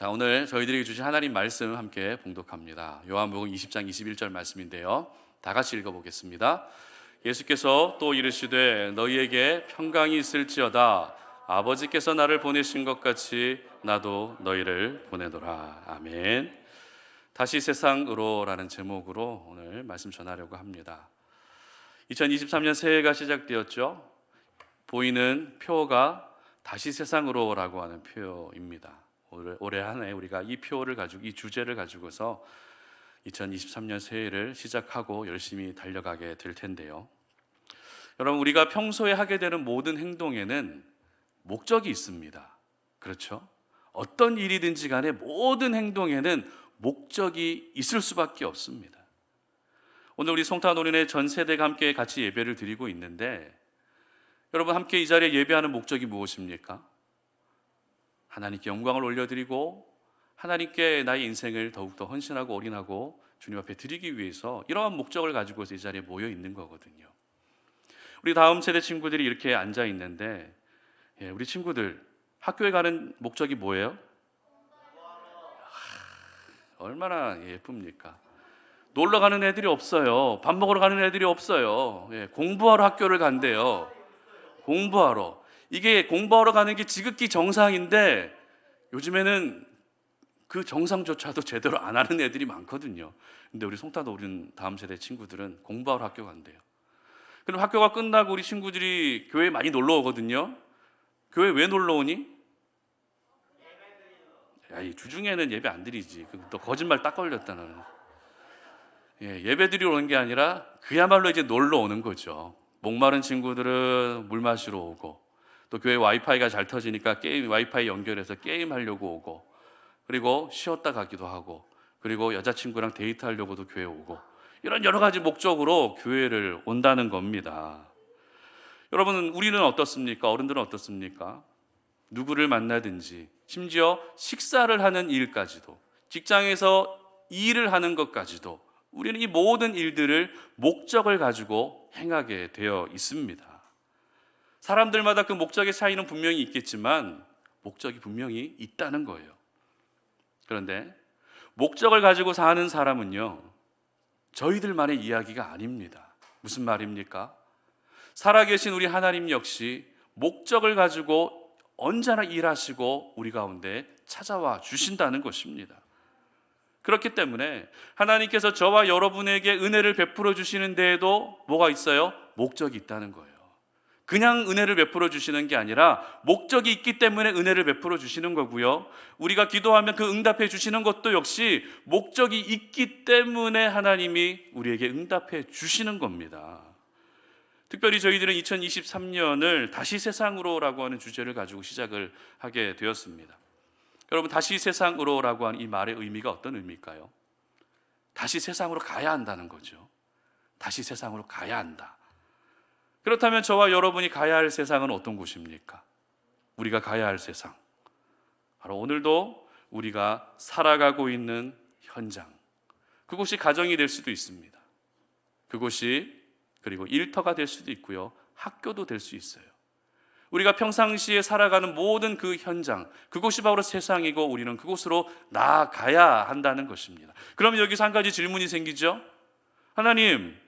자, 오늘 저희들에게 주신 하나님 말씀 함께 봉독합니다. 요한복음 20장 21절 말씀인데요. 다 같이 읽어보겠습니다. 예수께서 또 이르시되 너희에게 평강이 있을지어다. 아버지께서 나를 보내신 것 같이 나도 너희를 보내노라. 아멘. 다시 세상으로라는 제목으로 오늘 말씀 전하려고 합니다. 2023년 새해가 시작되었죠. 보이는 표가 다시 세상으로라고 하는 표입니다. 올해 한 해 우리가 이 표를 가지고, 이 주제를 가지고서 2023년 새해를 시작하고 열심히 달려가게 될 텐데요. 여러분, 우리가 평소에 하게 되는 모든 행동에는 목적이 있습니다. 그렇죠? 어떤 일이든지 간에 모든 행동에는 목적이 있을 수밖에 없습니다. 오늘 우리 송탄올인의 전 세대가 함께 같이 예배를 드리고 있는데, 여러분 함께 이 자리에 예배하는 목적이 무엇입니까? 하나님께 영광을 올려드리고 하나님께 나의 인생을 더욱더 헌신하고 올인하고 주님 앞에 드리기 위해서 이러한 목적을 가지고서 이 자리에 모여 있는 거거든요. 우리 다음 세대 친구들이 이렇게 앉아 있는데, 우리 친구들 학교에 가는 목적이 뭐예요? 얼마나 예쁩니까? 놀러 가는 애들이 없어요. 밥 먹으러 가는 애들이 없어요. 공부하러 학교를 간대요. 공부하러. 이게 공부하러 가는 게 지극히 정상인데 요즘에는 그 정상조차도 제대로 안 하는 애들이 많거든요. 근데 우리 송탄올인 다음 세대 친구들은 공부하러 학교 간대요. 그럼 학교가 끝나고 우리 친구들이 교회에 많이 놀러 오거든요. 교회 왜 놀러 오니? 야, 이 주중에는 예배 안 드리지. 또 거짓말 딱 걸렸다 너는. 예배 드리러 오는 게 아니라 그야말로 이제 놀러 오는 거죠. 목마른 친구들은 물 마시러 오고, 또 교회 와이파이가 잘 터지니까 와이파이 연결해서 게임 하려고 오고, 그리고 쉬었다 가기도 하고, 그리고 여자친구랑 데이트하려고도 교회 오고, 이런 여러 가지 목적으로 교회를 온다는 겁니다. 여러분, 우리는 어떻습니까? 어른들은 어떻습니까? 누구를 만나든지, 심지어 식사를 하는 일까지도, 직장에서 일을 하는 것까지도 우리는 이 모든 일들을 목적을 가지고 행하게 되어 있습니다. 사람들마다 그 목적의 차이는 분명히 있겠지만 목적이 분명히 있다는 거예요. 그런데 목적을 가지고 사는 사람은요, 저희들만의 이야기가 아닙니다. 무슨 말입니까? 살아계신 우리 하나님 역시 목적을 가지고 언제나 일하시고 우리 가운데 찾아와 주신다는 것입니다. 그렇기 때문에 하나님께서 저와 여러분에게 은혜를 베풀어 주시는 데에도 뭐가 있어요? 목적이 있다는 거예요. 그냥 은혜를 베풀어 주시는 게 아니라 목적이 있기 때문에 은혜를 베풀어 주시는 거고요. 우리가 기도하면 그 응답해 주시는 것도 역시 목적이 있기 때문에 하나님이 우리에게 응답해 주시는 겁니다. 특별히 저희들은 2023년을 다시 세상으로라고 하는 주제를 가지고 시작을 하게 되었습니다. 여러분, 다시 세상으로라고 하는 이 말의 의미가 어떤 의미일까요? 다시 세상으로 가야 한다는 거죠. 다시 세상으로 가야 한다. 그렇다면 저와 여러분이 가야 할 세상은 어떤 곳입니까? 우리가 가야 할 세상, 바로 오늘도 우리가 살아가고 있는 현장, 그곳이 가정이 될 수도 있습니다. 그곳이 그리고 일터가 될 수도 있고요, 학교도 될 수 있어요. 우리가 평상시에 살아가는 모든 그 현장, 그곳이 바로 세상이고 우리는 그곳으로 나아가야 한다는 것입니다. 그럼 여기서 한 가지 질문이 생기죠. 하나님,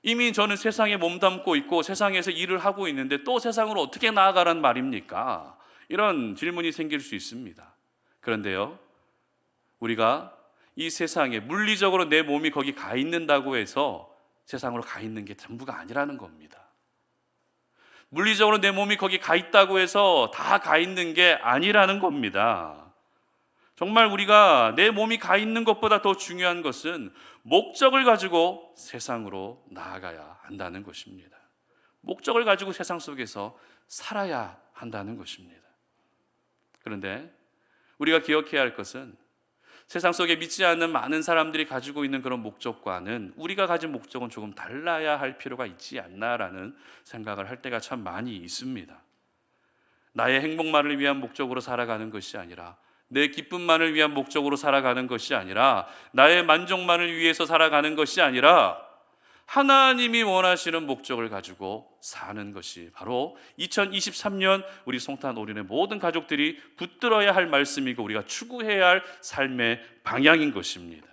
이미 저는 세상에 몸담고 있고 세상에서 일을 하고 있는데 또 세상으로 어떻게 나아가란 말입니까? 이런 질문이 생길 수 있습니다. 그런데요, 우리가 이 세상에 물리적으로 내 몸이 거기 가 있는다고 해서 세상으로 가 있는 게 전부가 아니라는 겁니다. 물리적으로 내 몸이 거기 가 있다고 해서 다 가 있는 게 아니라는 겁니다. 정말 우리가 내 몸이 가 있는 것보다 더 중요한 것은 목적을 가지고 세상으로 나아가야 한다는 것입니다. 목적을 가지고 세상 속에서 살아야 한다는 것입니다. 그런데 우리가 기억해야 할 것은 세상 속에 믿지 않는 많은 사람들이 가지고 있는 그런 목적과는 우리가 가진 목적은 조금 달라야 할 필요가 있지 않나라는 생각을 할 때가 참 많이 있습니다. 나의 행복만을 위한 목적으로 살아가는 것이 아니라, 내 기쁨만을 위한 목적으로 살아가는 것이 아니라, 나의 만족만을 위해서 살아가는 것이 아니라 하나님이 원하시는 목적을 가지고 사는 것이 바로 2023년 우리 송탄 오륜의 모든 가족들이 붙들어야 할 말씀이고 우리가 추구해야 할 삶의 방향인 것입니다.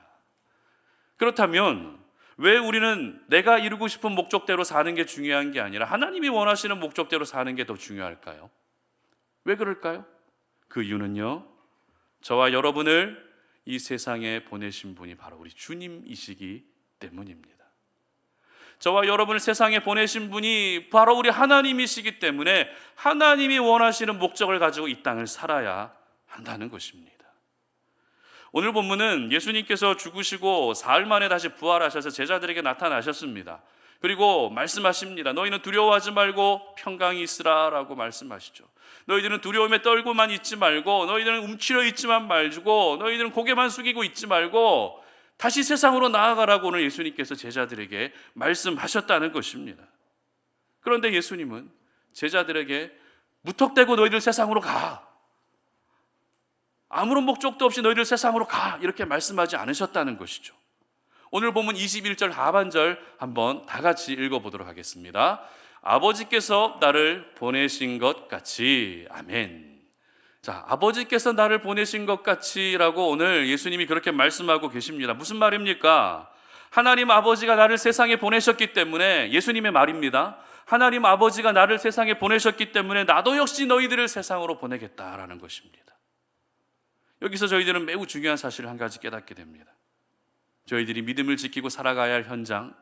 그렇다면 왜 우리는 내가 이루고 싶은 목적대로 사는 게 중요한 게 아니라 하나님이 원하시는 목적대로 사는 게 더 중요할까요? 왜 그럴까요? 그 이유는요, 저와 여러분을 이 세상에 보내신 분이 바로 우리 주님이시기 때문입니다. 저와 여러분을 세상에 보내신 분이 바로 우리 하나님이시기 때문에 하나님이 원하시는 목적을 가지고 이 땅을 살아야 한다는 것입니다. 오늘 본문은 예수님께서 죽으시고 사흘 만에 다시 부활하셔서 제자들에게 나타나셨습니다. 그리고 말씀하십니다. 너희는 두려워하지 말고 평강이 있으라 라고 말씀하시죠. 너희들은 두려움에 떨고만 있지 말고, 너희들은 움츠려 있지만 말고, 너희들은 고개만 숙이고 있지 말고 다시 세상으로 나아가라고 오늘 예수님께서 제자들에게 말씀하셨다는 것입니다. 그런데 예수님은 제자들에게 무턱대고 너희들 세상으로 가, 아무런 목적도 없이 너희들 세상으로 가, 이렇게 말씀하지 않으셨다는 것이죠. 오늘 본문 21절 하반절 한번 다 같이 읽어보도록 하겠습니다. 아버지께서 나를 보내신 것 같이. 아멘. 자, 아버지께서 나를 보내신 것 같이라고 오늘 예수님이 그렇게 말씀하고 계십니다. 무슨 말입니까? 하나님 아버지가 나를 세상에 보내셨기 때문에, 예수님의 말입니다. 하나님 아버지가 나를 세상에 보내셨기 때문에 나도 역시 너희들을 세상으로 보내겠다라는 것입니다. 여기서 저희들은 매우 중요한 사실을 한 가지 깨닫게 됩니다. 저희들이 믿음을 지키고 살아가야 할 현장,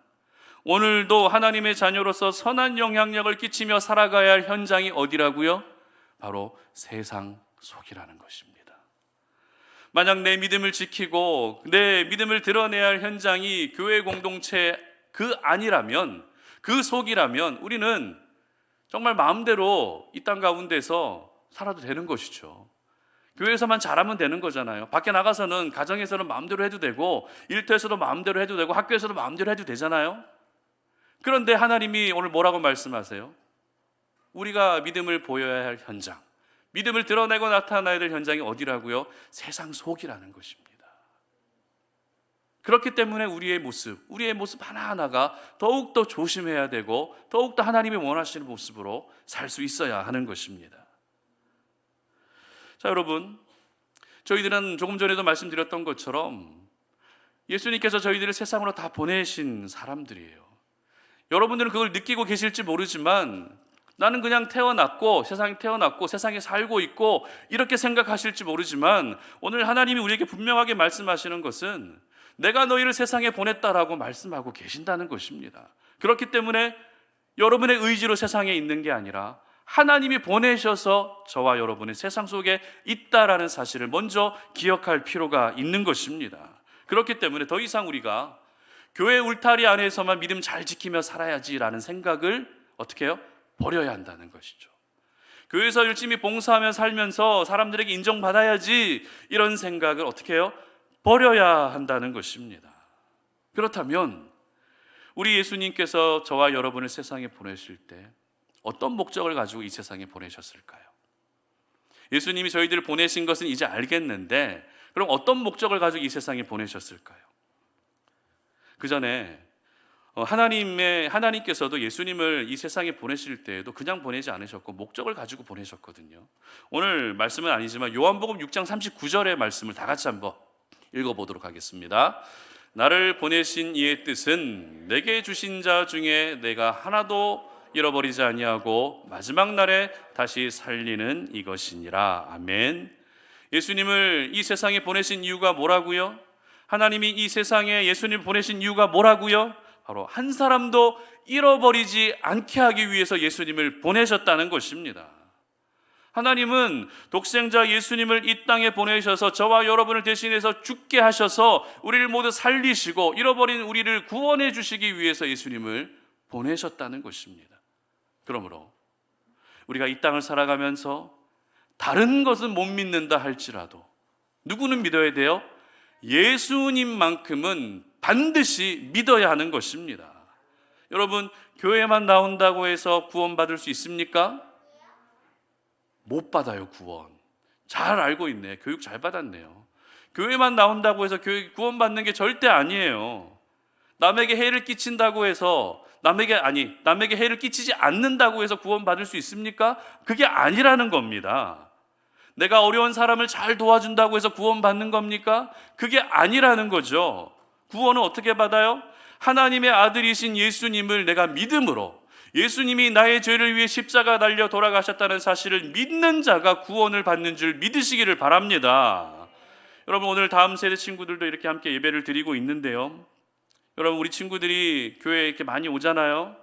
오늘도 하나님의 자녀로서 선한 영향력을 끼치며 살아가야 할 현장이 어디라고요? 바로 세상 속이라는 것입니다. 만약 내 믿음을 지키고 내 믿음을 드러내야 할 현장이 교회 공동체 그 안이라면, 그 속이라면 우리는 정말 마음대로 이 땅 가운데서 살아도 되는 것이죠. 교회에서만 잘하면 되는 거잖아요. 밖에 나가서는, 가정에서는 마음대로 해도 되고, 일터에서도 마음대로 해도 되고, 학교에서도 마음대로 해도 되잖아요. 그런데 하나님이 오늘 뭐라고 말씀하세요? 우리가 믿음을 보여야 할 현장, 믿음을 드러내고 나타나야 될 현장이 어디라고요? 세상 속이라는 것입니다. 그렇기 때문에 우리의 모습 하나하나가 더욱더 조심해야 되고 더욱더 하나님이 원하시는 모습으로 살 수 있어야 하는 것입니다. 자, 여러분, 저희들은 조금 전에도 말씀드렸던 것처럼 예수님께서 저희들을 세상으로 다 보내신 사람들이에요. 여러분들은 그걸 느끼고 계실지 모르지만 나는 그냥 세상에 태어났고 세상에 살고 있고 이렇게 생각하실지 모르지만 오늘 하나님이 우리에게 분명하게 말씀하시는 것은 내가 너희를 세상에 보냈다라고 말씀하고 계신다는 것입니다. 그렇기 때문에 여러분의 의지로 세상에 있는 게 아니라 하나님이 보내셔서 저와 여러분이 세상 속에 있다라는 사실을 먼저 기억할 필요가 있는 것입니다. 그렇기 때문에 더 이상 우리가 교회 울타리 안에서만 믿음 잘 지키며 살아야지라는 생각을 어떻게 해요? 버려야 한다는 것이죠. 교회에서 열심히 봉사하며 살면서 사람들에게 인정받아야지, 이런 생각을 어떻게 해요? 버려야 한다는 것입니다. 그렇다면 우리 예수님께서 저와 여러분을 세상에 보내실 때 어떤 목적을 가지고 이 세상에 보내셨을까요? 예수님이 저희들을 보내신 것은 이제 알겠는데 그럼 어떤 목적을 가지고 이 세상에 보내셨을까요? 그 전에 하나님께서도 예수님을 이 세상에 보내실 때에도 그냥 보내지 않으셨고 목적을 가지고 보내셨거든요. 오늘 말씀은 아니지만 요한복음 6장 39절의 말씀을 다 같이 한번 읽어보도록 하겠습니다. 나를 보내신 이의 뜻은 내게 주신 자 중에 내가 하나도 잃어버리지 아니하고 마지막 날에 다시 살리는 이것이니라. 아멘. 예수님을 이 세상에 보내신 이유가 뭐라고요? 하나님이 이 세상에 예수님을 보내신 이유가 뭐라고요? 바로 한 사람도 잃어버리지 않게 하기 위해서 예수님을 보내셨다는 것입니다. 하나님은 독생자 예수님을 이 땅에 보내셔서 저와 여러분을 대신해서 죽게 하셔서 우리를 모두 살리시고 잃어버린 우리를 구원해 주시기 위해서 예수님을 보내셨다는 것입니다. 그러므로 우리가 이 땅을 살아가면서 다른 것은 못 믿는다 할지라도 누구는 믿어야 돼요? 예수님만큼은 반드시 믿어야 하는 것입니다. 여러분, 교회만 나온다고 해서 구원받을 수 있습니까? 못 받아요. 구원 잘 알고 있네. 교육 잘 받았네요. 교회만 나온다고 해서 구원받는 게 절대 아니에요. 남에게 해를 끼친다고 해서 남에게 해를 끼치지 않는다고 해서 구원받을 수 있습니까? 그게 아니라는 겁니다. 내가 어려운 사람을 잘 도와준다고 해서 구원받는 겁니까? 그게 아니라는 거죠. 구원은 어떻게 받아요? 하나님의 아들이신 예수님을 내가 믿음으로, 예수님이 나의 죄를 위해 십자가 달려 돌아가셨다는 사실을 믿는 자가 구원을 받는 줄 믿으시기를 바랍니다. 여러분, 오늘 다음 세대 친구들도 이렇게 함께 예배를 드리고 있는데요, 여러분, 우리 친구들이 교회에 이렇게 많이 오잖아요.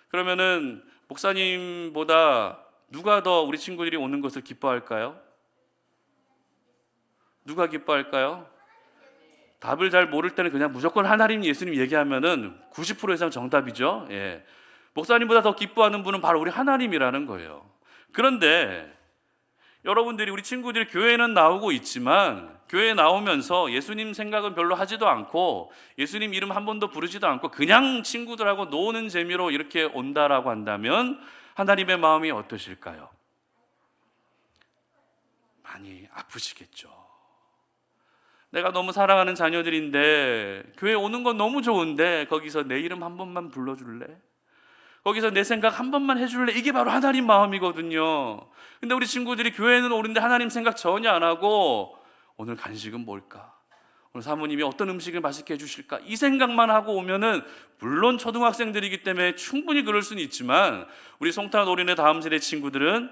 그러면은 목사님보다 누가 더 우리 친구들이 오는 것을 기뻐할까요? 누가 기뻐할까요? 답을 잘 모를 때는 그냥 무조건 하나님, 예수님 얘기하면은 90% 이상 정답이죠. 예. 목사님보다 더 기뻐하는 분은 바로 우리 하나님이라는 거예요. 그런데 여러분들이, 우리 친구들이 교회는 나오고 있지만 교회에 나오면서 예수님 생각은 별로 하지도 않고 예수님 이름 한 번도 부르지도 않고 그냥 친구들하고 노는 재미로 이렇게 온다라고 한다면 하나님의 마음이 어떠실까요? 많이 아프시겠죠. 내가 너무 사랑하는 자녀들인데 교회 오는 건 너무 좋은데 거기서 내 이름 한 번만 불러줄래? 거기서 내 생각 한 번만 해줄래? 이게 바로 하나님 마음이거든요. 근데 우리 친구들이 교회는 오는데 하나님 생각 전혀 안 하고 오늘 간식은 뭘까? 오늘 사모님이 어떤 음식을 맛있게 해주실까? 이 생각만 하고 오면은, 물론 초등학생들이기 때문에 충분히 그럴 수는 있지만 우리 송탄 어린애 다음 세대 친구들은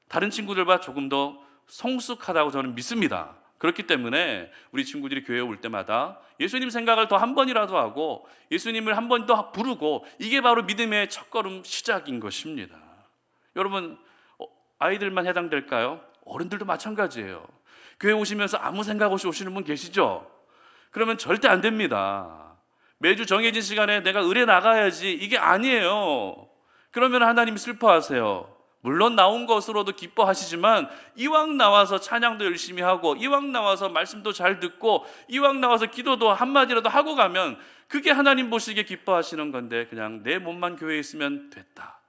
다른 친구들보다 조금 더 성숙하다고 저는 믿습니다. 그렇기 때문에 우리 친구들이 교회에 올 때마다 예수님 생각을 더 한 번이라도 하고 예수님을 한 번 더 부르고, 이게 바로 믿음의 첫걸음 시작인 것입니다. 여러분, 아이들만 해당될까요? 어른들도 마찬가지예요. 교회 오시면서 아무 생각 없이 오시는 분 계시죠? 그러면 절대 안 됩니다. 매주 정해진 시간에 내가 을에 나가야지, 이게 아니에요. 그러면 하나님 슬퍼하세요. 물론 나온 것으로도 기뻐하시지만 이왕 나와서 찬양도 열심히 하고 이왕 나와서 말씀도 잘 듣고 이왕 나와서 기도도 한마디라도 하고 가면 그게 하나님 보시기에 기뻐하시는 건데, 그냥 내 몸만 교회에 있으면 됐다,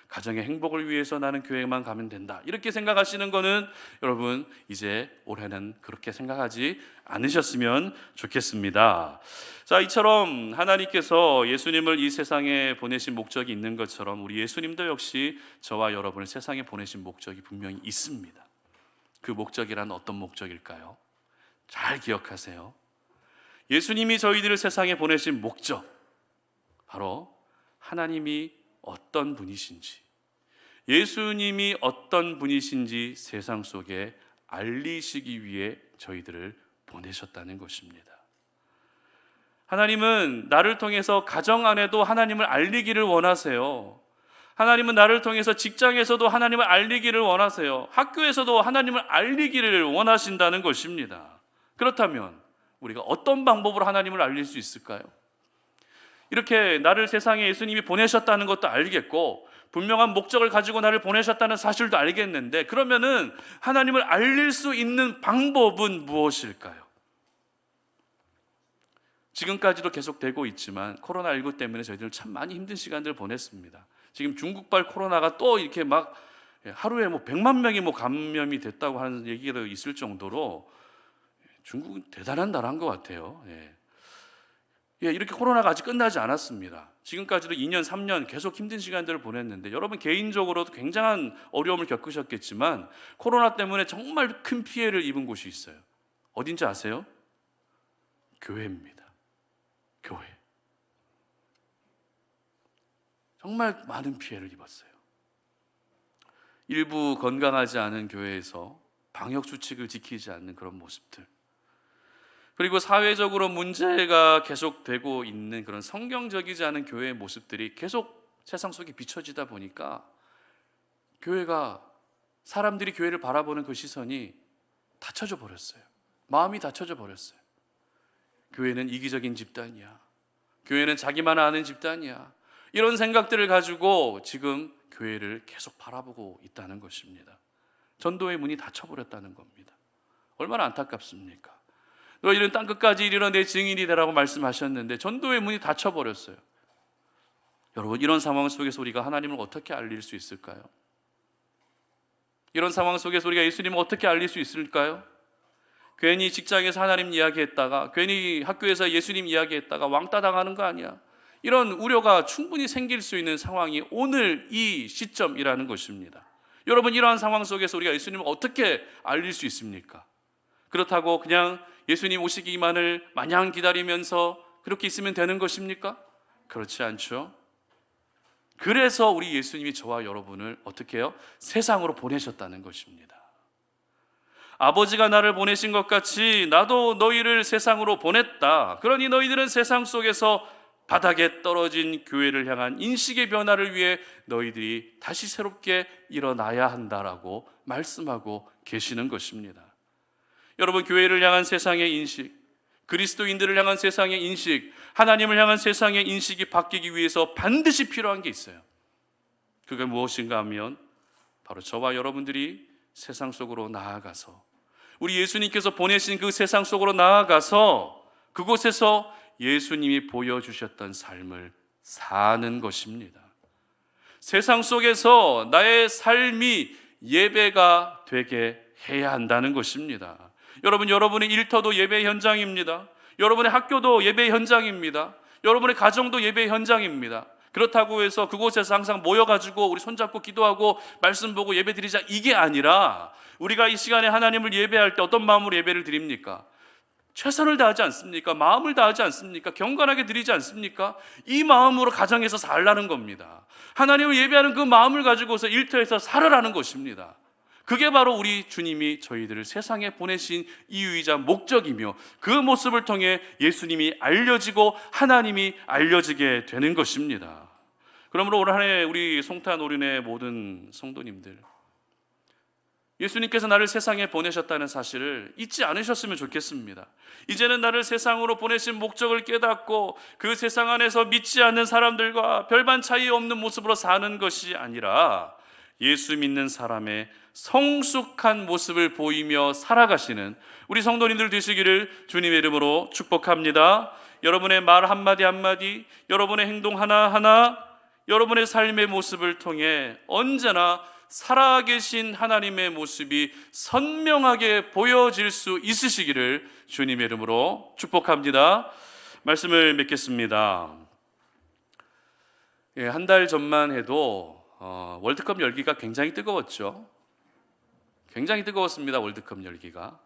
가정의 행복을 위해서 나는 교회만 가면 된다, 이렇게 생각하시는 거는 여러분 이제 올해는 그렇게 생각하지 않으셨으면 좋겠습니다. 자, 이처럼 하나님께서 예수님을 이 세상에 보내신 목적이 있는 것처럼 우리 예수님도 역시 저와 여러분을 세상에 보내신 목적이 분명히 있습니다. 그 목적이란 어떤 목적일까요? 잘 기억하세요. 예수님이 저희들을 세상에 보내신 목적, 바로 하나님이 어떤 분이신지, 예수님이 어떤 분이신지 세상 속에 알리시기 위해 저희들을 보내셨다는 것입니다. 하나님은 나를 통해서 가정 안에도 하나님을 알리기를 원하세요. 하나님은 나를 통해서 직장에서도 하나님을 알리기를 원하세요. 학교에서도 하나님을 알리기를 원하신다는 것입니다. 그렇다면 우리가 어떤 방법으로 하나님을 알릴 수 있을까요? 이렇게 나를 세상에 예수님이 보내셨다는 것도 알겠고 분명한 목적을 가지고 나를 보내셨다는 사실도 알겠는데, 그러면은 하나님을 알릴 수 있는 방법은 무엇일까요? 지금까지도 계속되고 있지만 코로나19 때문에 저희들 참 많이 힘든 시간들을 보냈습니다. 지금 중국발 코로나가 또 이렇게 막 하루에 100만 명이 감염이 됐다고 하는 얘기가 있을 정도로 중국은 대단한 나라인 것 같아요. 이렇게 코로나가 아직 끝나지 않았습니다. 지금까지도 2년, 3년 계속 힘든 시간들을 보냈는데, 여러분 개인적으로도 굉장한 어려움을 겪으셨겠지만 코로나 때문에 정말 큰 피해를 입은 곳이 있어요. 어딘지 아세요? 교회입니다. 교회. 정말 많은 피해를 입었어요. 일부 건강하지 않은 교회에서 방역 수칙을 지키지 않는 그런 모습들, 그리고 사회적으로 문제가 계속되고 있는 그런 성경적이지 않은 교회의 모습들이 계속 세상 속에 비춰지다 보니까 사람들이 교회를 바라보는 그 시선이 닫혀져 버렸어요. 마음이 닫혀져 버렸어요. 교회는 이기적인 집단이야, 교회는 자기만 아는 집단이야, 이런 생각들을 가지고 지금 교회를 계속 바라보고 있다는 것입니다. 전도의 문이 닫혀버렸다는 겁니다. 얼마나 안타깝습니까? 너희는 땅끝까지 이르러 내 증인이 되라고 말씀하셨는데 전도의 문이 닫혀버렸어요. 여러분, 이런 상황 속에서 우리가 하나님을 어떻게 알릴 수 있을까요? 이런 상황 속에서 우리가 예수님을 어떻게 알릴 수 있을까요? 괜히 직장에서 하나님 이야기했다가, 괜히 학교에서 예수님 이야기했다가 왕따 당하는 거 아니야? 이런 우려가 충분히 생길 수 있는 상황이 오늘 이 시점이라는 것입니다. 여러분, 이러한 상황 속에서 우리가 예수님을 어떻게 알릴 수 있습니까? 그렇다고 그냥 예수님 오시기만을 마냥 기다리면서 그렇게 있으면 되는 것입니까? 그렇지 않죠. 그래서 우리 예수님이 저와 여러분을 어떻게 해요? 세상으로 보내셨다는 것입니다. 아버지가 나를 보내신 것 같이 나도 너희를 세상으로 보냈다. 그러니 너희들은 세상 속에서 바닥에 떨어진 교회를 향한 인식의 변화를 위해 너희들이 다시 새롭게 일어나야 한다라고 말씀하고 계시는 것입니다. 여러분, 교회를 향한 세상의 인식, 그리스도인들을 향한 세상의 인식, 하나님을 향한 세상의 인식이 바뀌기 위해서 반드시 필요한 게 있어요. 그게 무엇인가 하면 바로 저와 여러분들이 세상 속으로 나아가서, 우리 예수님께서 보내신 그 세상 속으로 나아가서 그곳에서 예수님이 보여주셨던 삶을 사는 것입니다. 세상 속에서 나의 삶이 예배가 되게 해야 한다는 것입니다. 여러분, 여러분의 일터도 예배 현장입니다. 여러분의 학교도 예배 현장입니다. 여러분의 가정도 예배 현장입니다. 그렇다고 해서 그곳에서 항상 모여가지고 우리 손잡고 기도하고 말씀 보고 예배 드리자, 이게 아니라 우리가 이 시간에 하나님을 예배할 때 어떤 마음으로 예배를 드립니까? 최선을 다하지 않습니까? 마음을 다하지 않습니까? 경건하게 드리지 않습니까? 이 마음으로 가정에서 살라는 겁니다. 하나님을 예배하는 그 마음을 가지고서 일터에서 살으라는 것입니다. 그게 바로 우리 주님이 저희들을 세상에 보내신 이유이자 목적이며, 그 모습을 통해 예수님이 알려지고 하나님이 알려지게 되는 것입니다. 그러므로 올 한 해 우리 송탄 오륜의 모든 성도님들, 예수님께서 나를 세상에 보내셨다는 사실을 잊지 않으셨으면 좋겠습니다. 이제는 나를 세상으로 보내신 목적을 깨닫고 그 세상 안에서 믿지 않는 사람들과 별반 차이 없는 모습으로 사는 것이 아니라 예수 믿는 사람의 성숙한 모습을 보이며 살아가시는 우리 성도님들 되시기를 주님의 이름으로 축복합니다. 여러분의 말 한마디 한마디, 여러분의 행동 하나하나, 여러분의 삶의 모습을 통해 언제나 살아계신 하나님의 모습이 선명하게 보여질 수 있으시기를 주님의 이름으로 축복합니다. 말씀을 맺겠습니다. 한 달 전만 해도 월드컵 열기가 굉장히 뜨거웠죠. 굉장히 뜨거웠습니다. 월드컵 열기가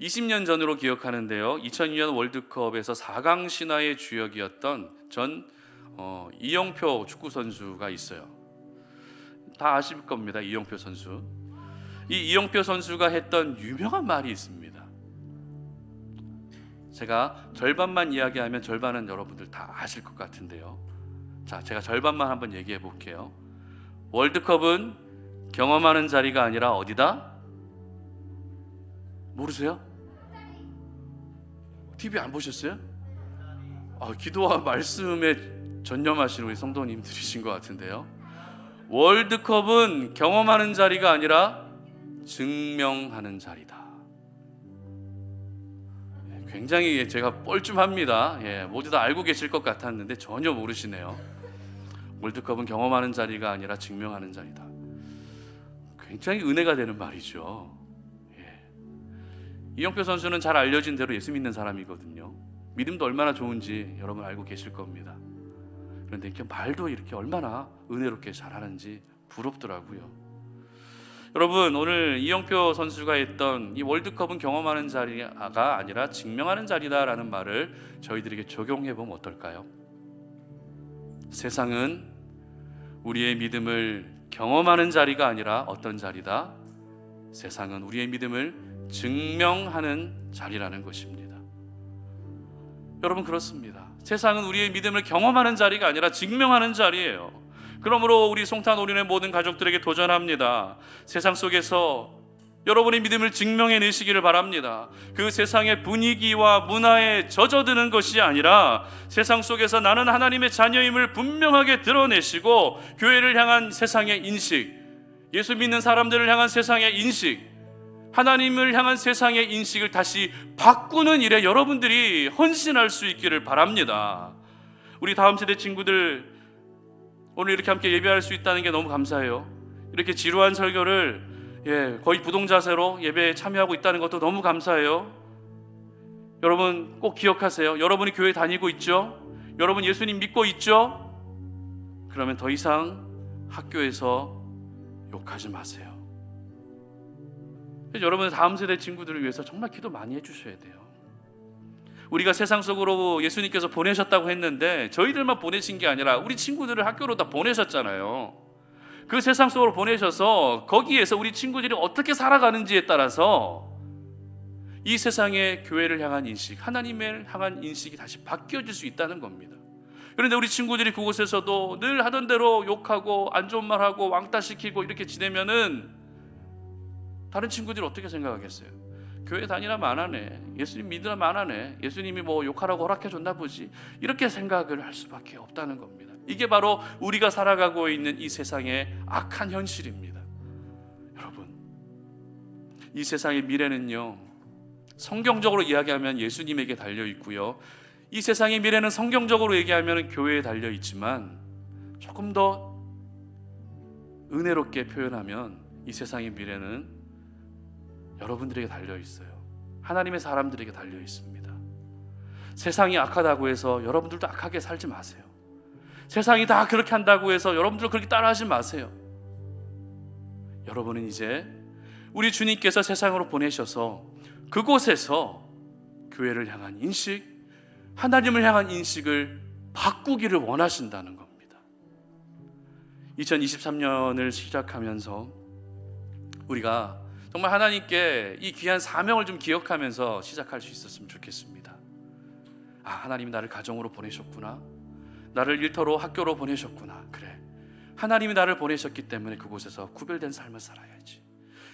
20년 전으로 기억하는데요, 2002년 월드컵에서 4강 신화의 주역이었던 전 이영표 축구 선수가 있어요. 다 아실 겁니다. 이영표 선수. 이 이영표 선수가 했던 유명한 말이 있습니다. 제가 절반만 이야기하면 절반은 여러분들 다 아실 것 같은데요. 자, 제가 절반만 한번 얘기해 볼게요. 월드컵은 경험하는 자리가 아니라 어디다? 모르세요? TV 안 보셨어요? 기도와 말씀에 전념하시는 우리 성도님들이신 것 같은데요. 월드컵은 경험하는 자리가 아니라 증명하는 자리다. 굉장히 제가 뻘쭘합니다. 모두 다 알고 계실 것 같았는데 전혀 모르시네요. 월드컵은 경험하는 자리가 아니라 증명하는 자리다. 굉장히 은혜가 되는 말이죠. 이영표 선수는 잘 알려진 대로 예수 믿는 사람이거든요. 믿음도 얼마나 좋은지 여러분 알고 계실 겁니다. 그런데 이렇게 말도 이렇게 얼마나 은혜롭게 잘하는지 부럽더라고요. 여러분, 오늘 이영표 선수가 했던 이 월드컵은 경험하는 자리가 아니라 증명하는 자리다라는 말을 저희들에게 적용해 보면 어떨까요? 세상은 우리의 믿음을 경험하는 자리가 아니라 어떤 자리다? 세상은 우리의 믿음을 증명하는 자리라는 것입니다. 여러분, 그렇습니다. 세상은 우리의 믿음을 경험하는 자리가 아니라 증명하는 자리예요. 그러므로 우리 송탄 오륜의 모든 가족들에게 도전합니다. 세상 속에서 여러분의 믿음을 증명해내시기를 바랍니다. 그 세상의 분위기와 문화에 젖어드는 것이 아니라 세상 속에서 나는 하나님의 자녀임을 분명하게 드러내시고, 교회를 향한 세상의 인식, 예수 믿는 사람들을 향한 세상의 인식, 하나님을 향한 세상의 인식을 다시 바꾸는 일에 여러분들이 헌신할 수 있기를 바랍니다. 우리 다음 세대 친구들, 오늘 이렇게 함께 예배할 수 있다는 게 너무 감사해요. 이렇게 지루한 설교를 거의 부동자세로 예배에 참여하고 있다는 것도 너무 감사해요. 여러분 꼭 기억하세요. 여러분이 교회 다니고 있죠? 여러분 예수님 믿고 있죠? 그러면 더 이상 학교에서 욕하지 마세요. 여러분 다음 세대 친구들을 위해서 정말 기도 많이 해주셔야 돼요. 우리가 세상 속으로 예수님께서 보내셨다고 했는데 저희들만 보내신 게 아니라 우리 친구들을 학교로 다 보내셨잖아요. 그 세상 속으로 보내셔서 거기에서 우리 친구들이 어떻게 살아가는지에 따라서 이 세상의 교회를 향한 인식, 하나님을 향한 인식이 다시 바뀌어질 수 있다는 겁니다. 그런데 우리 친구들이 그곳에서도 늘 하던 대로 욕하고 안 좋은 말하고 왕따시키고 이렇게 지내면은 다른 친구들이 어떻게 생각하겠어요? 교회 다니라면 안 하네, 예수님 믿으라면 안 하네, 예수님이 뭐 욕하라고 허락해 줬나 보지, 이렇게 생각을 할 수밖에 없다는 겁니다. 이게 바로 우리가 살아가고 있는 이 세상의 악한 현실입니다. 여러분, 이 세상의 미래는요, 성경적으로 이야기하면 예수님에게 달려 있고요, 이 세상의 미래는 성경적으로 얘기하면 교회에 달려 있지만 조금 더 은혜롭게 표현하면 이 세상의 미래는 여러분들에게 달려 있어요. 하나님의 사람들에게 달려 있습니다. 세상이 악하다고 해서 여러분들도 악하게 살지 마세요. 세상이 다 그렇게 한다고 해서 여러분들 그렇게 따라하지 마세요. 여러분은 이제 우리 주님께서 세상으로 보내셔서 그곳에서 교회를 향한 인식, 하나님을 향한 인식을 바꾸기를 원하신다는 겁니다. 2023년을 시작하면서 우리가 정말 하나님께 이 귀한 사명을 좀 기억하면서 시작할 수 있었으면 좋겠습니다. 아, 하나님이 나를 가정으로 보내셨구나, 나를 일터로 학교로 보내셨구나. 그래, 하나님이 나를 보내셨기 때문에 그곳에서 구별된 삶을 살아야지.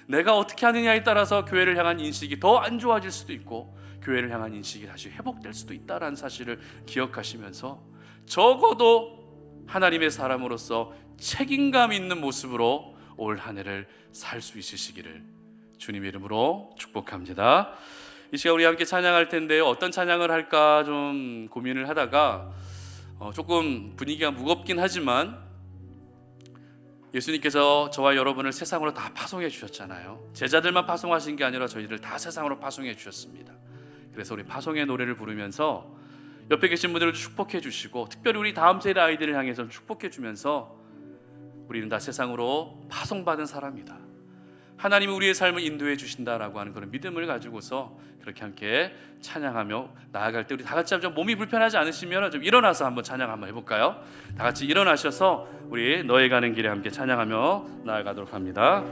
내가 어떻게 하느냐에 따라서 교회를 향한 인식이 더 안 좋아질 수도 있고 교회를 향한 인식이 다시 회복될 수도 있다는 사실을 기억하시면서 적어도 하나님의 사람으로서 책임감 있는 모습으로 올 한 해를 살 수 있으시기를 주님의 이름으로 축복합니다. 이 시간 우리 함께 찬양할 텐데요, 어떤 찬양을 할까 좀 고민을 하다가 조금 분위기가 무겁긴 하지만 예수님께서 저와 여러분을 세상으로 다 파송해 주셨잖아요. 제자들만 파송하신 게 아니라 저희를 다 세상으로 파송해 주셨습니다. 그래서 우리 파송의 노래를 부르면서 옆에 계신 분들을 축복해 주시고, 특별히 우리 다음 세대 아이들을 향해서 축복해 주면서 우리는 다 세상으로 파송받은 사람이다, 하나님이 우리의 삶을 인도해 주신다라고 하는 그런 믿음을 가지고서 그렇게 함께 찬양하며 나아갈 때 우리 다 같이 좀 몸이 불편하지 않으시면 좀 일어나서 한번 찬양 한번 해볼까요? 다 같이 일어나셔서 우리 너의 가는 길에 함께 찬양하며 나아가도록 합니다.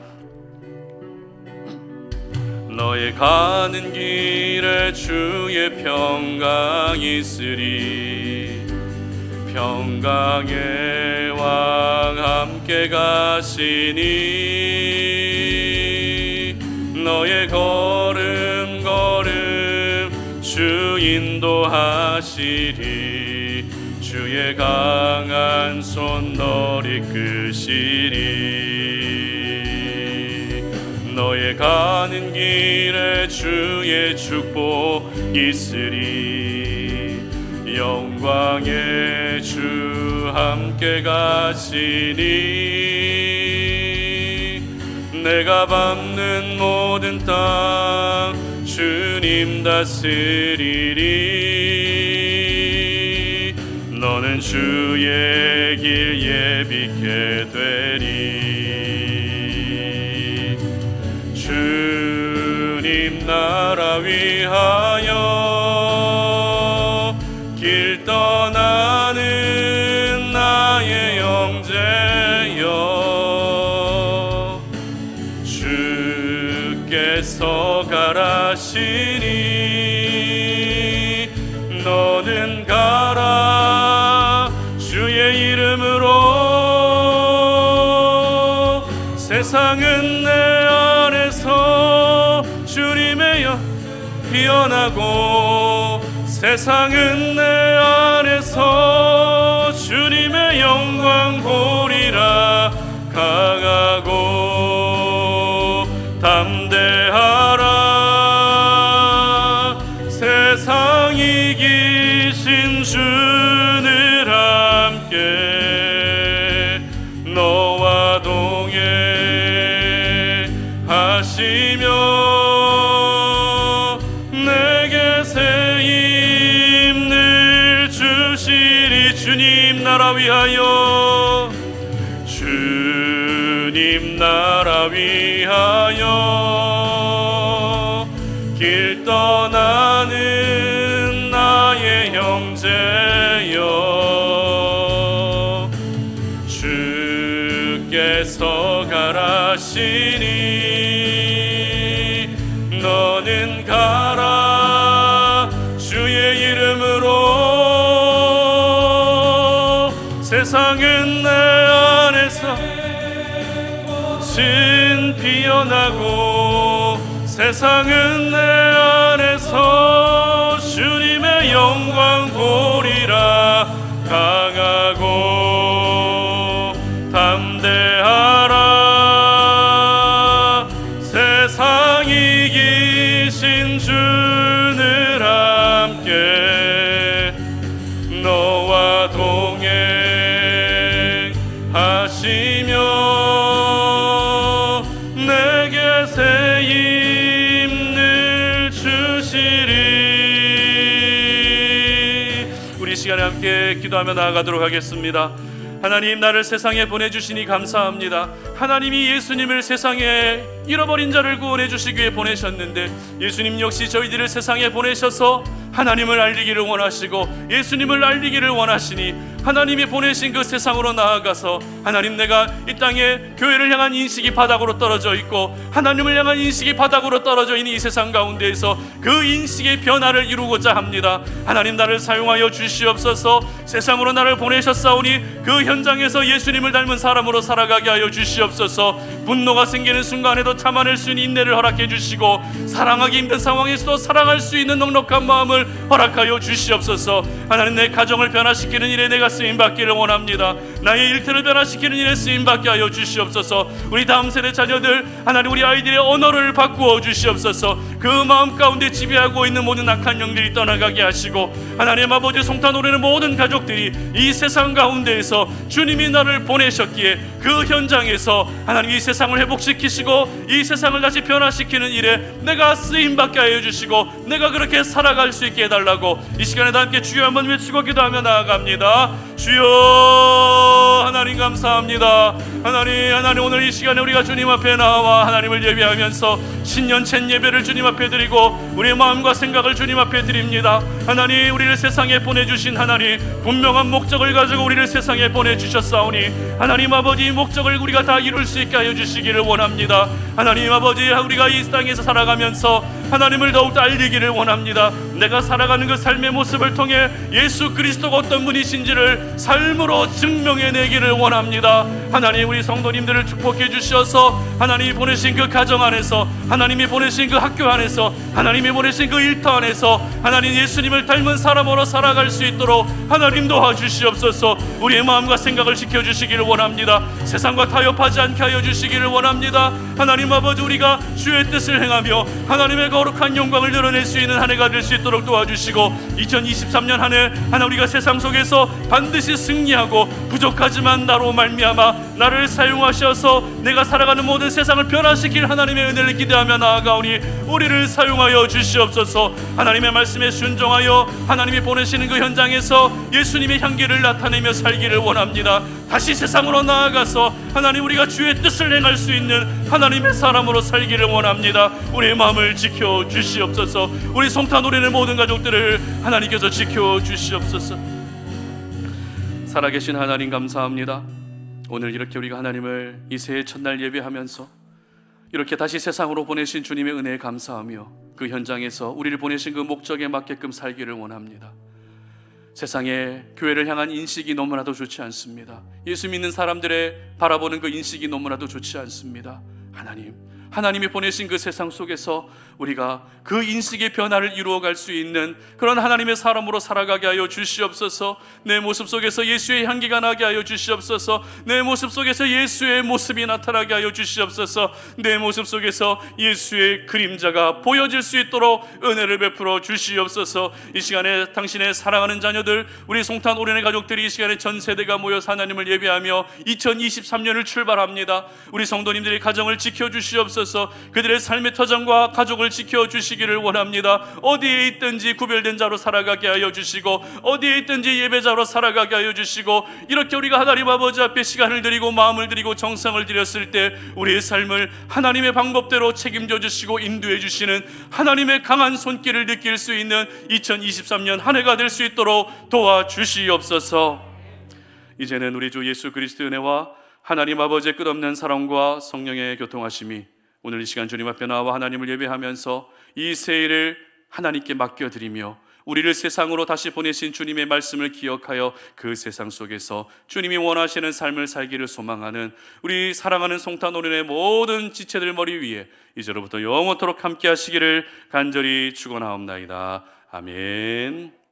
너의 가는 길에 주의 평강이 있으리, 평강의 왕 함께 가시니, 너의 걸음 주 인도하시리, 주의 강한 손 널 이끄시리. 너의 가는 길에 주의 축복 있으리, 영광의 주 함께 가시니, 내가 밟는 모든 땅 주님 다스리리, 너는 주의 길 예비케 되리. 주님 나라 위하여 길 떠나는 나의 형제여, 주께서 가라시니 너는 가라, 주의 이름으로. 세상은 내 안에서 주님의 영 피어나고, 세상은 내 안에서 주님의 영광 보리라. 강하고 담대하라, 세상 이기신 주를 함께 너와 동행하시며 내게 새 주님 나라 위하여 길 떠나는 나의 형제여, 주께서 가라시니 너는 가라. 주의 이름으로 세상은 내 안에서 진 피어나고, 세상은 내 안에서 주님의 영광 보리라. 강하고 담대하라. 세상 이기신 주를 함께 너와 동행하시며 내게 새 힘을 주시리. 우리 시간에 함께 기도하며 나아가도록 하겠습니다. 하나님, 나를 세상에 보내주시니 감사합니다. 하나님이 예수님을 세상에 잃어버린 자를 구원해 주시기 위해 보내셨는데, 예수님 역시 저희들을 세상에 보내셔서 하나님을 알리기를 원하시고 예수님을 알리기를 원하시니, 하나님이 보내신 그 세상으로 나아가서 하나님, 내가 이 땅에 교회를 향한 인식이 바닥으로 떨어져 있고 하나님을 향한 인식이 바닥으로 떨어져 있는 이 세상 가운데에서 그 인식의 변화를 이루고자 합니다. 하나님, 나를 사용하여 주시옵소서. 세상으로 나를 보내셨사오니 그 현장에서 예수님을 닮은 사람으로 살아가게 하여 주시옵소서. 분노가 생기는 순간에도 참아낼 수 있는 인내를 허락해 주시고, 사랑하기 힘든 상황에서도 사랑할 수 있는 넉넉한 마음을 허락하여 주시옵소서. 하나님, 내 가정을 변화시키는 일에 내가 쓰임받기를 원합니다. 나의 일터를 변화시키는 일에 쓰임받게 하여 주시옵소서. 우리 다음 세대 자녀들, 하나님, 우리 아이들의 언어를 바꾸어 주시옵소서. 그 마음 가운데 지배하고 있는 모든 악한 영들이 떠나가게 하시고, 하나님 아버지, 성탄 오래는 모든 가족들이 이 세상 가운데에서 주님이 나를 보내셨기에 그 현장에서 하나님 이 세상을 회복시키시고 이 세상을 다시 변화시키는 일에 내가 쓰임받게 하여 주시고 내가 그렇게 살아갈 수 있게 해달라고 이 시간에도 함께 주여 한번 외치고 기도하며 나아갑니다. 주여, 하나님 감사합니다. 하나님 오늘 이 시간에 우리가 주님 앞에 나와 하나님을 예배하면서 신년 첫 예배를 주님 앞에 드리고 우리의 마음과 생각을 주님 앞에 드립니다. 하나님, 우리를 세상에 보내주신 하나님, 분명한 목적을 가지고 우리를 세상에 보내주셨사오니 하나님 아버지, 이 목적을 우리가 다 이룰 수 있게 하여 주시기를 원합니다. 하나님 아버지, 우리가 이 땅에서 살아가면서 하나님을 더욱더 알리기를 원합니다. 내가 살아가는 그 삶의 모습을 통해 예수 그리스도가 어떤 분이신지를 삶으로 증명해내기를 원합니다. 하나님, 우리 성도님들을 축복해 주셔서 하나님이 보내신 그 가정 안에서, 하나님이 보내신 그 학교 안에서, 하나님이 보내신 그 일터 안에서 하나님 예수님을 닮은 사람으로 살아갈 수 있도록 하나님 도와주시옵소서. 우리의 마음과 생각을 지켜주시기를 원합니다. 세상과 타협하지 않게 하여 주시기를 원합니다. 하나님 아버지, 우리가 주의 뜻을 행하며 하나님의 거룩한 영광을 드러낼 수 있는 한 해가 될 수 있도록 도와주시고 2023년 한 해 하나 우리가 세상 속에서 반드시 승리하고 부족하지만 나로 말미암아 나를 사용하셔서 내가 살아가는 모든 세상을 변화시킬 하나님의 은혜를 기대하며 나아가오니 우리를 사용하여 주시옵소서. 하나님의 말씀에 순종하여 하나님이 보내시는 그 현장에서 예수님의 향기를 나타내며 살기를 원합니다. 다시 세상으로 나아가서 하나님, 우리가 주의 뜻을 행할 수 있는 하나님의 사람으로 살기를 원합니다. 우리의 마음을 지켜 주시옵소서. 우리 성탄 노래는 모든 가족들을 하나님께서 지켜 주시옵소서. 살아계신 하나님 감사합니다. 오늘 이렇게 우리가 하나님을 이 새해 첫날 예배하면서 이렇게 다시 세상으로 보내신 주님의 은혜에 감사하며 그 현장에서 우리를 보내신 그 목적에 맞게끔 살기를 원합니다. 세상에 교회를 향한 인식이 너무나도 좋지 않습니다. 예수 믿는 사람들의 바라보는 그 인식이 너무나도 좋지 않습니다. 하나님이 보내신 그 세상 속에서 우리가 그 인식의 변화를 이루어갈 수 있는 그런 하나님의 사람으로 살아가게 하여 주시옵소서. 내 모습 속에서 예수의 향기가 나게 하여 주시옵소서. 내 모습 속에서 예수의 모습이 나타나게 하여 주시옵소서. 내 모습 속에서 예수의 그림자가 보여질 수 있도록 은혜를 베풀어 주시옵소서. 이 시간에 당신의 사랑하는 자녀들, 우리 송탄 오련의 가족들이 이 시간에 전 세대가 모여서 하나님을 예배하며 2023년을 출발합니다. 우리 성도님들의 가정을 지켜주시옵소서. 그들의 삶의 터전과 가족을 말씀을 지켜주시기를 원합니다. 어디에 있든지 구별된 자로 살아가게 하여 주시고, 어디에 있든지 예배자로 살아가게 하여 주시고, 이렇게 우리가 하나님 아버지 앞에 시간을 드리고 마음을 드리고 정성을 드렸을 때 우리의 삶을 하나님의 방법대로 책임져 주시고 인도해 주시는 하나님의 강한 손길을 느낄 수 있는 2023년 한 해가 될 수 있도록 도와주시옵소서. 이제는 우리 주 예수 그리스도의 은혜와 하나님 아버지의 끝없는 사랑과 성령의 교통하심이 오늘 이 시간 주님 앞에 나와 하나님을 예배하면서 이 새해를 하나님께 맡겨드리며 우리를 세상으로 다시 보내신 주님의 말씀을 기억하여 그 세상 속에서 주님이 원하시는 삶을 살기를 소망하는 우리 사랑하는 송탄오륜의 모든 지체들 머리 위에 이제로부터 영원토록 함께 하시기를 간절히 축원하옵나이다. 아멘.